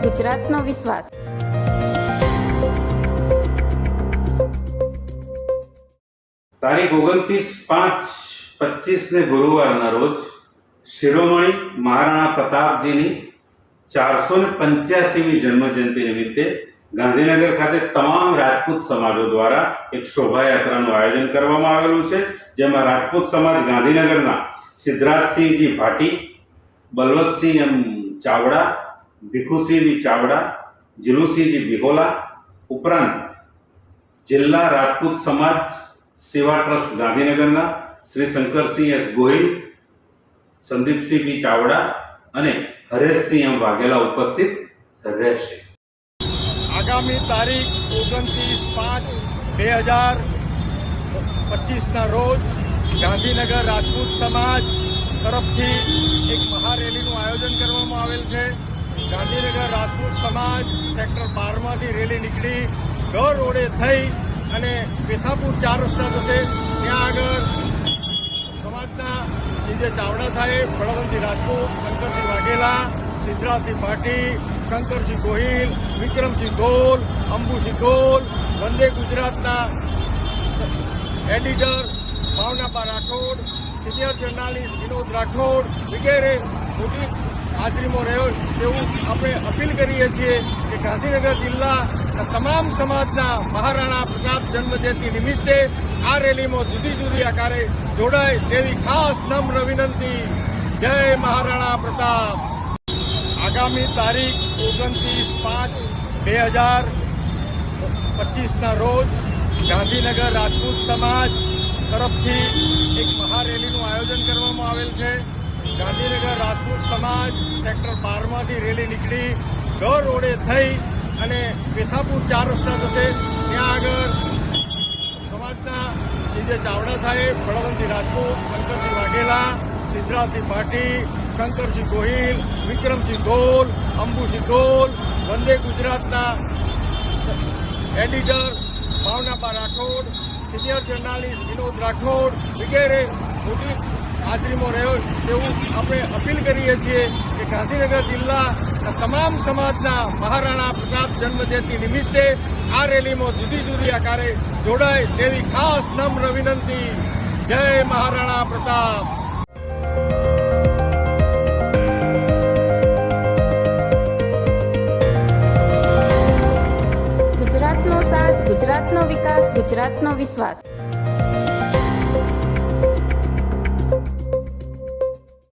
ગુજરાતનો વિશ્વાસ. તારીખ 29/5/25 ને ગુરુવારના રોજ શિરોમણી મહારાણા પ્રતાપજીની 485મી જન્મજયંતિ નિમિત્તે ગાંધીનગર ખાતે તમામ રાજપૂત સમાજો દ્વારા એક શોભાયાત્રાનું આયોજન કરવામાં આવેલું છે, જેમાં રાજપૂત સમાજ ગાંધીનગરના સિદ્ધરાજસિંહજી ભાટી, બલવંતસિંહ એમ ચાવડા, ભીખુસિંહજી ચાવડા, જીલુસિંહજી બિહોલા ઉપરાંત જિલ્લા રાજપૂત સમાજ સેવા ટ્રસ્ટ ગાંધીનગરના શ્રી શંકરસિંહ એસ ગોહિલ, સંદીપસિંહ બી ચાવડા અને હરેશસિંહ એમ વાઘેલા ઉપસ્થિત રહેશે. આગામી તારીખ 29/5/2025ના રોજ ગાંધીનગર રાજપૂત સમાજ તરફથી એક મહારેલીનું આયોજન કરવામાં આવેલ છે. ગાંધીનગર રાજપૂત સમાજ સેક્ટર 12માંથી રેલી નીકળી ગઢ રોડે થઈ અને પેથાપુર 4 રસ્તા જશે. ત્યાં આગળ સમાજના જે ચાવડા સાહેબ, બળવંતસિંહ રાજપૂત, શંકરસિંહ વાઘેલા, સિદ્ધરાજસિંહ ભાટી, શંકરસિંહ ગોહિલ, વિક્રમસિંહ ગોલ, અંબુસિંહ ગોલ, વંદે ગુજરાતના editor Bhavnaba Rathod, senior journalist Vinod Rathod વગેરે મોટી હાજરીમાં રહ્યો તેવું આપણે અપીલ કરીએ છીએ કે ગાંધીનગર જિલ્લાના તમામ સમાજના મહારાણા પ્રતાપ જન્મજયંતિ નિમિત્તે આ રેલીમાં જુદી જુદી આકારે જોડાય તેવી ખાસ નમ્ર વિનંતી. જય મહારાણા પ્રતાપ. આગામી તારીખ 29/5/2025ના રોજ ગાંધીનગર રાજપૂત સમાજ તરફથી એક મહારેલીનું આયોજન કરવામાં આવેલ છે. ગાંધીનગર રાજપૂત સમાજ સેક્ટર 12માંથી રેલી નીકળી ગઢ રોડે થઈ અને પેથાપુર 4 રસ્તા જશે. ત્યાં આગળ સમાજના જે ચાવડા સાહેબ, બળવંતસિંહ રાજપૂત, શંકરસિંહ વાઘેલા, સિદ્ધરાજસિંહ ભાટી, શંકરસિંહ ગોહિલ, વિક્રમસિંહ ગોલ, અંબુસિંહ ગોલ, વંદે ગુજરાતના editor Bhavnaba Rathod, senior journalist Vinod Rathod વગેરે મોટી હાજરીમાં રહ્યો તેવું આપણે અપીલ કરીએ છીએ કે ગાંધીનગર જિલ્લાના તમામ સમાજના મહારાણા પ્રતાપ જન્મજયંતિ નિમિત્તે આ રેલીમાં જુદી જુદી આકારે જોડાય તેવી ખાસ નમ્ર વિનંતી. જય મહારાણા પ્રતાપ. ગુજરાતનો સાથ, ગુજરાતનો વિકાસ, ગુજરાતનો વિશ્વાસ.